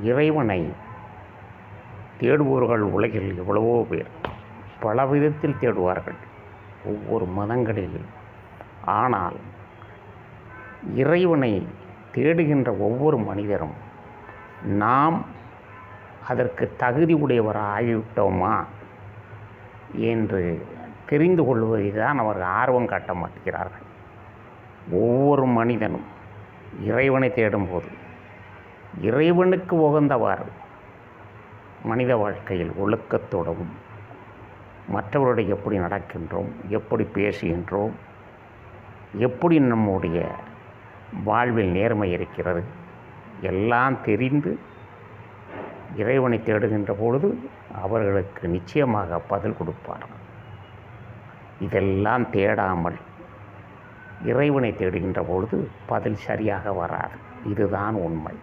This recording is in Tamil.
இறைவனை தேடுபவர்கள் உலகில் எவ்வளவோ பேர் பல விதத்தில் தேடுவார்கள் ஒவ்வொரு மதங்களிலும். ஆனால் இறைவனை தேடுகின்ற ஒவ்வொரு மனிதரும் நாம் அதற்கு தகுதி உடையவராகிவிட்டோமா என்று தெரிந்து கொள்வதை தான் அவர்கள் ஆர்வம் காட்ட மாட்டேங்கிறார்கள். ஒவ்வொரு மனிதனும் இறைவனை தேடும்போது இறைவனுக்கு உகந்தவாறு மனித வாழ்க்கையில் ஒழுக்கத்தோடும் மற்றவருடைய எப்படி நடக்கின்றோம், எப்படி பேசுகின்றோம், எப்படி நம்முடைய வாழ்வில் நேர்மை இருக்கிறது எல்லாம் தெரிந்து இறைவனை தேடுகின்ற பொழுது அவர்களுக்கு நிச்சயமாக பதில் கொடுப்பார். இதெல்லாம் தேடாமல் இறைவனை தேடுகின்ற பொழுது பதில் சரியாக வராது. இதுதான் உண்மை.